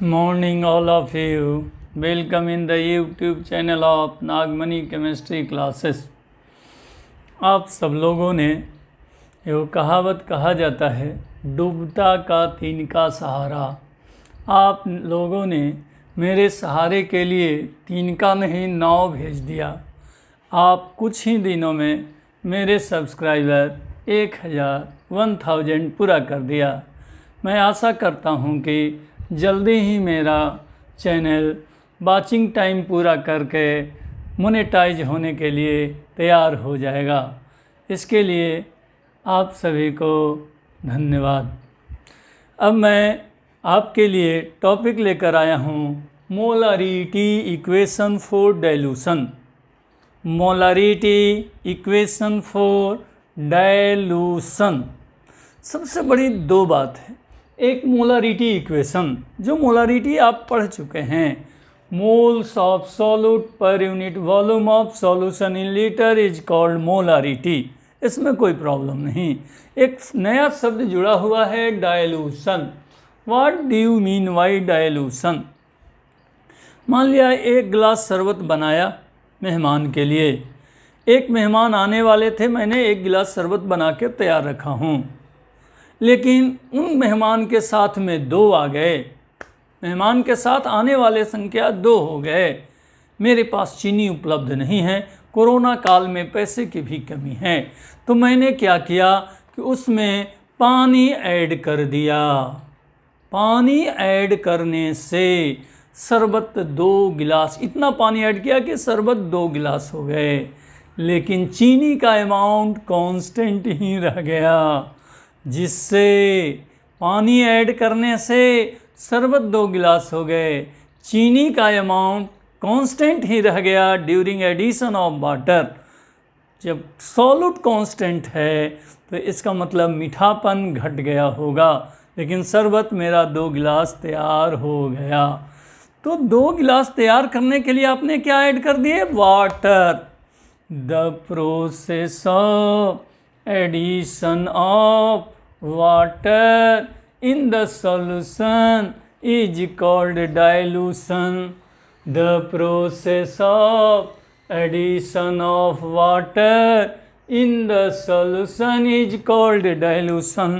Morning, all of you. Welcome in the YouTube channel of Nagamani chemistry classes. आप सब लोगों ने ये कहावत कहा जाता है, डूबता का तिनका सहारा। आप लोगों ने मेरे सहारे के लिए तिनका नहीं नाव भेज दिया। आप कुछ ही दिनों में मेरे सब्सक्राइबर 1000 पूरा कर दिया। मैं आशा करता हूँ कि जल्दी ही मेरा चैनल वाचिंग टाइम पूरा करके मोनेटाइज होने के लिए तैयार हो जाएगा। इसके लिए आप सभी को धन्यवाद। अब मैं आपके लिए टॉपिक लेकर आया हूँ molarity equation for dilution. Molarity equation for dilution. सबसे बड़ी दो बात है। एक मोलारिटी इक्वेशन, जो मोलारिटी आप पढ़ चुके हैं, moles of solute per unit volume of solution in litre is called molarity. इसमें कोई प्रॉब्लम नहीं। एक नया शब्द जुड़ा हुआ है, dilution. What do you mean by dilution? मान लिया एक गिलास शरबत बनाया मेहमान के लिए। एक मेहमान आने वाले थे, मैंने एक गिलास शरबत बना के तैयार रखा हूँ, लेकिन उन मेहमान के साथ में 2 आ गए। मेहमान के साथ आने वाले संख्या 2 हो गए। मेरे पास चीनी उपलब्ध नहीं है, कोरोना काल में पैसे की भी कमी है। तो मैंने क्या किया कि उसमें पानी ऐड कर दिया। पानी ऐड करने से शरबत 2 गिलास, इतना पानी ऐड किया कि शरबत 2 गिलास हो गए, लेकिन चीनी का अमाउंट कांस्टेंट ही रह गया। जिससे पानी ऐड करने से शरबत 2 गिलास हो गए, चीनी का अमाउंट कांस्टेंट ही रह गया ड्यूरिंग एडिशन ऑफ वाटर। जब सॉल्यूट कांस्टेंट है तो इसका मतलब मीठापन घट गया होगा, लेकिन शरबत मेरा 2 गिलास तैयार हो गया। तो 2 गिलास तैयार करने के लिए आपने क्या ऐड कर दिए? Water. The process of addition of water in the solution is called dilution. The process of addition of water in the solution is called dilution.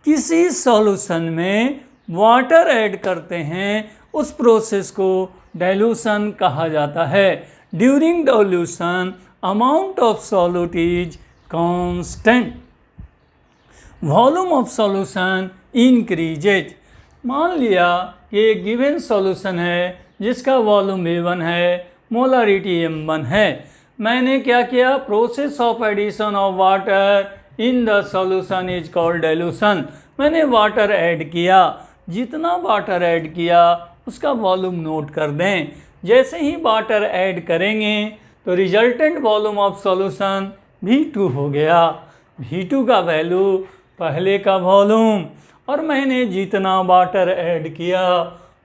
किसी सॉल्यूशन में वाटर ऐड करते हैं, उस प्रोसेस को डाइल्यूशन कहा जाता है। During dilution amount of solute is constant, volume of solution increases. मान लिया कि एक गिवन सॉल्यूशन है जिसका वॉल्यूम V1 है, मोलारिटी M1 है। मैंने क्या किया? Process of addition of water in the solution is called dilution. मैंने वाटर ऐड किया। जितना वाटर ऐड किया उसका वॉल्यूम नोट कर दें। जैसे ही वाटर ऐड करेंगे तो resultant volume of solution V2 हो गया। V2 का वैल्यू पहले का वॉल्यूम, और मैंने जितना वाटर ऐड किया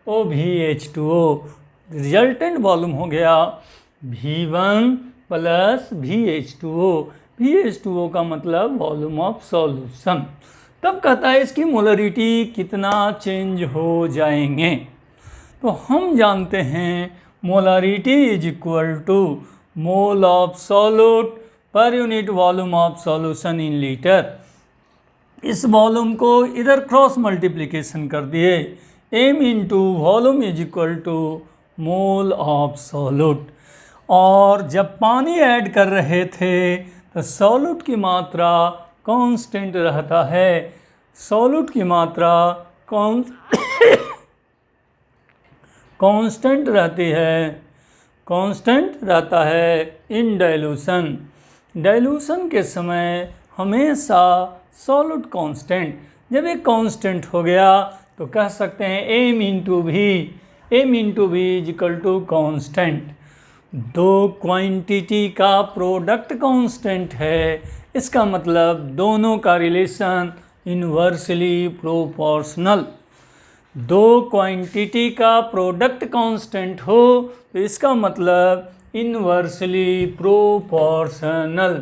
वो VH2O। रिजल्टेंट वॉल्यूम हो गया V1 प्लस VH2O। VH2O का मतलब वॉल्यूम ऑफ सॉल्यूशन। तब कहता है इसकी मोलरिटी कितना चेंज हो जाएंगे। तो हम जानते हैं molarity is equal to mole of solute per unit volume of solution in litre. इस वॉल्यूम को इधर क्रॉस मल्टीप्लिकेशन कर दिए। m into volume is equal to mole of solute. और जब पानी ऐड कर रहे थे तो सॉल्यूट की मात्रा कांस्टेंट रहता है। सॉल्यूट की मात्रा कांस्टेंट रहती है, कांस्टेंट रहता है इन डाइल्यूशन। डाइल्यूशन के समय हमेशा सॉल्यूट कांस्टेंट। जब एक कांस्टेंट हो गया तो कह सकते हैं m into V. m into V is equal to constant. 2 quantity का प्रोडक्ट कांस्टेंट है, इसका मतलब दोनों का रिलेशन इनवर्सली प्रोपोर्शनल। 2 क्वांटिटी का प्रोडक्ट कांस्टेंट हो तो इसका मतलब इनवर्सली प्रोपोर्शनल।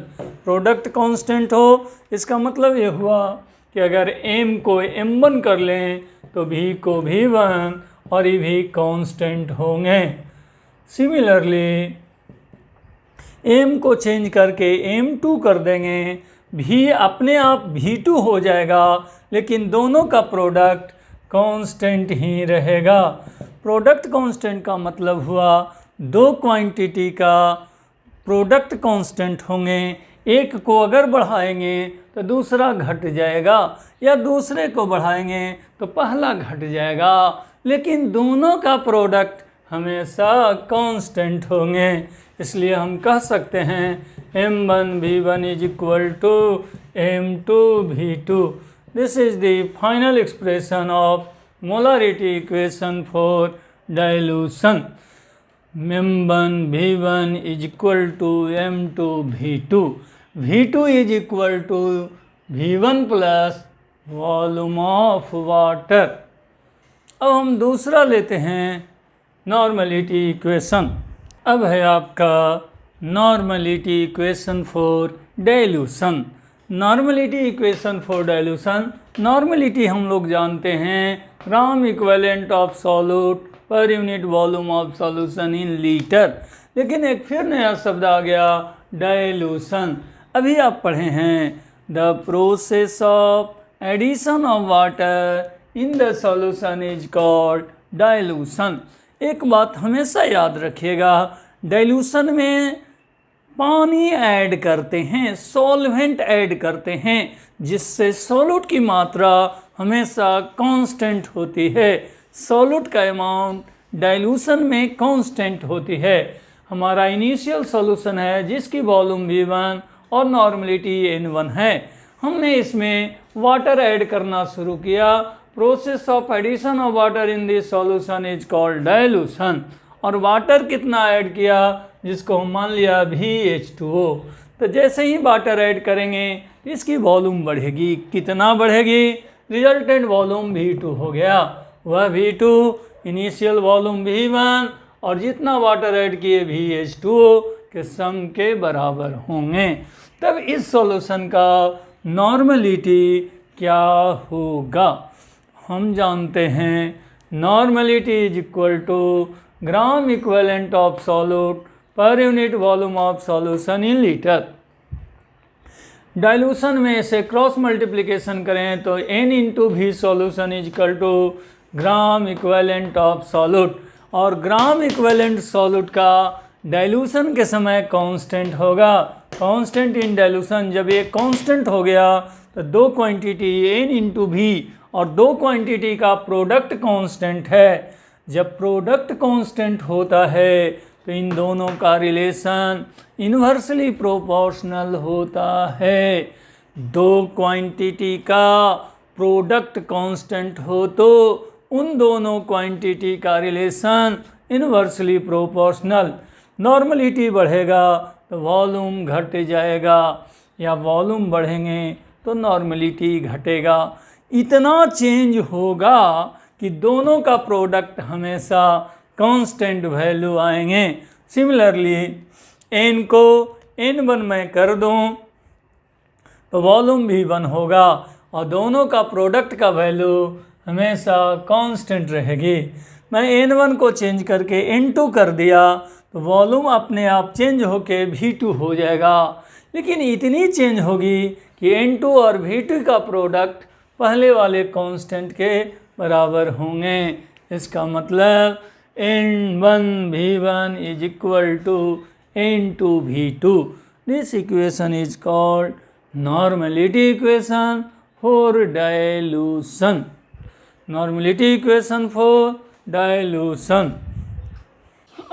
प्रोडक्ट कांस्टेंट हो इसका मतलब ये हुआ कि अगर m को m1 कर लें तो v को v1 और ये भी कांस्टेंट होंगे। सिमिलरली m को चेंज करके m2 कर देंगे, v अपने आप v2 हो जाएगा, लेकिन दोनों का प्रोडक्ट कांस्टेंट ही रहेगा। प्रोडक्ट कांस्टेंट का मतलब हुआ दो क्वांटिटी का प्रोडक्ट कांस्टेंट होंगे। एक को अगर बढ़ाएंगे तो दूसरा घट जाएगा, या दूसरे को बढ़ाएंगे तो पहला घट जाएगा, लेकिन दोनों का प्रोडक्ट हमेशा कांस्टेंट होंगे। इसलिए हम कह सकते हैं m1 v1 is equal to m2 v2। This is the final expression of molarity equation for dilution. m1 v1 is equal to m2 v2। v2 is equal to v1 plus volume of water. अब हम दूसरा लेते हैं normality equation. अब है आपका normality equation for dilution. Normality equation for dilution, normality हम लोग जानते हैं ग्राम equivalent of solute per unit volume of solution in litre, लेकिन एक फिर नया शब्द आ गया डाइल्यूशन। अभी आप पढ़े हैं the process of addition of water in the solution is called dilution. एक बात हमेशा याद रखिएगा, डाइल्यूशन में पानी ऐड करते हैं, सॉल्वेंट ऐड करते हैं, जिससे सॉल्यूट की मात्रा हमेशा कांस्टेंट होती है। सॉल्यूट का अमाउंट डाइल्यूशन में कांस्टेंट होती है। हमारा इनिशियल सॉल्यूशन है जिसकी वॉल्यूम v1 और नॉर्मलिटी n1 है। हमने इसमें वाटर ऐड करना शुरू किया। Process of addition of water in this solution is called dilution. और वाटर कितना ऐड किया, जिसको हम मान लिया VH2O। तो जैसे ही वाटर ऐड करेंगे इसकी वॉल्यूम बढ़ेगी। कितना बढ़ेगी? रिजल्टेंट वॉल्यूम V2 हो गया। वह V2 इनिशियल वॉल्यूम V1 और जितना वाटर ऐड किए VH2O के सम के बराबर होंगे। तब इस सॉल्यूशन का नॉर्मलिटी क्या होगा? हम जानते हैं normality is equal to gram equivalent of solute per unit volume of solution in litre. Dilution में से क्रॉस मल्टीप्लिकेशन करें तो n into V solution is equal to gram equivalent of solute. और ग्राम इक्विवेलेंट सॉल्यूट का dilution के समय constant होगा। Constant in dilution, जब ये कांस्टेंट हो गया तो दो क्वांटिटी n इंटू भी और दो क्वांटिटी का प्रोडक्ट कांस्टेंट है। जब प्रोडक्ट कांस्टेंट होता है तो इन दोनों का रिलेशन इन्वर्सली प्रोपोर्शनल होता है। दो क्वांटिटी का प्रोडक्ट कांस्टेंट हो तो उन दोनों क्वांटिटी का रिलेशन इन्वर्सली प्रोपोर्शनल। नॉर्मलिटी बढ़ेगा तो वॉल्यूम घट जाएगा, या वॉल्यूम बढ़ेंगे तो नॉर्मलिटी घटेगा। इतना चेंज होगा कि दोनों का प्रोडक्ट हमेशा कांस्टेंट वैल्यू आएंगे। सिमिलरली n को n1 में कर दूं तो वॉल्यूम भी 1 होगा और दोनों का प्रोडक्ट का वैल्यू हमेशा कांस्टेंट रहेगी। मैं n1 को चेंज करके n2 कर दिया तो वॉल्यूम अपने आप चेंज होके v2 हो जाएगा, लेकिन इतनी चेंज होगी कि n2 और v2 का प्रोडक्ट पहले वाले कांस्टेंट के बराबर होंगे। इसका मतलब n1 v1 is equal to n2 v2। This equation is called normality equation for dilution. Normality equation for dilution.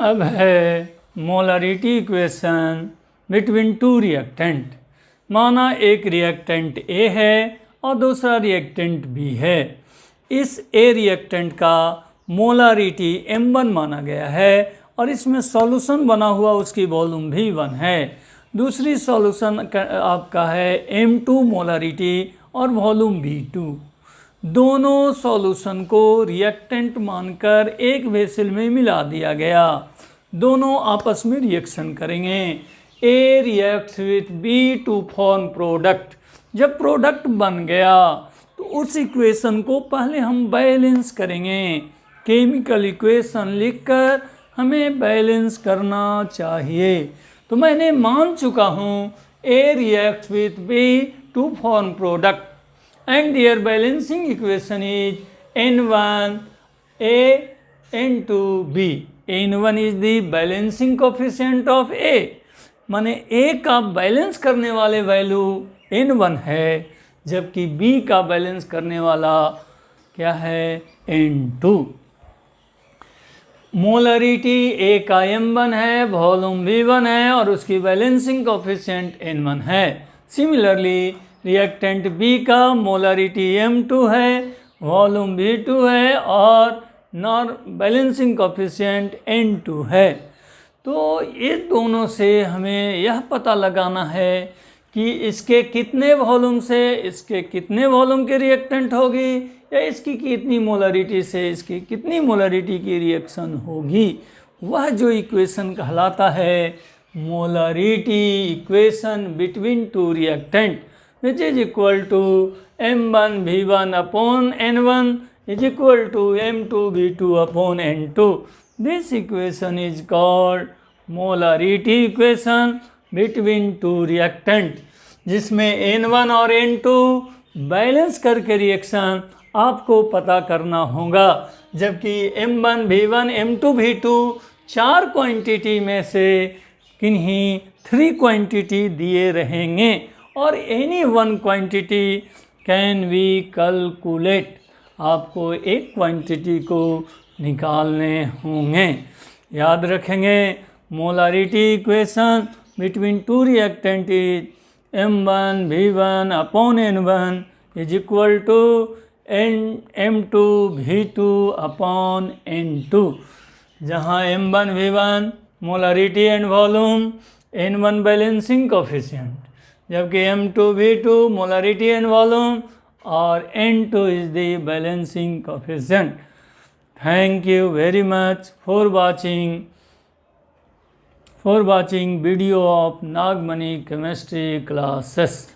अब है molarity equation between two reactant. माना एक रिएक्टेंट A है और दूसरा रिएक्टेंट B है। इस A रिएक्टेंट का मोलरिटी M1 माना गया है और इसमें सॉल्यूशन बना हुआ उसकी वॉल्यूम भी 1 है। दूसरी सॉल्यूशन आपका है M2 मोलरिटी और वॉल्यूम V2। दोनों सॉल्यूशन को रिएक्टेंट मानकर एक वेसल में मिला दिया गया। दोनों आपस में रिएक्शन करेंगे। A reacts with B to form product. जब प्रोडक्ट बन गया तो उस इक्वेशन को पहले हम बैलेंस करेंगे। केमिकल इक्वेशन लिखकर हमें बैलेंस करना चाहिए। तो मैंने मान चुका हूँ A reacts with B to form product and their balancing equation is N1 A N2 B. N1 is the balancing coefficient of A, माने A का बैलेंस करने वाले वैल्यू N1 है, जबकि B का बैलेंस करने वाला क्या है, N2। मोलरिटी A का M1 है, वॉल्यूम V1 है और उसकी बैलेंसिंग कोफिशिएंट N1 है। सिमिलरली रिएक्टेंट B का मोलरिटी M2 है, वॉल्यूम V2 है और बैलेंसिंग कोफिशिएंट N2 है। तो ये दोनों से हमें यह पता लगाना है कि इसके कितने वॉल्यूम से इसके कितने वॉल्यूम के रिएक्टेंट होगी, या इसकी कितनी मोलरिटी से इसकी कितनी मोलरिटी की रिएक्शन होगी। वह जो इक्वेशन कहलाता है molarity equation between two reactant, which is equal to M1 V1 upon N1 is equal to M2 V2 upon N2। This equation is called molarity equation between two reactant, जिसमें N1 और N2 balance करके reaction आपको पता करना होगा, जबकि M1 V1 M2 V2 चार quantity में से किन्हीं 3 क्वांटिटी दिए रहेंगे और any one quantity can we calculate, आपको एक क्वांटिटी को निकालने होंगे। याद रखेंगे molarity equation between two reactant is M1 V1 upon N1 is equal to M2 V2 upon N2, जहाँ M1 V1 molarity and volume, N1 balancing coefficient, जबकि M2 V2 molarity and volume और N2 is the balancing coefficient. Thank you very much for watching video of Nagmani chemistry classes.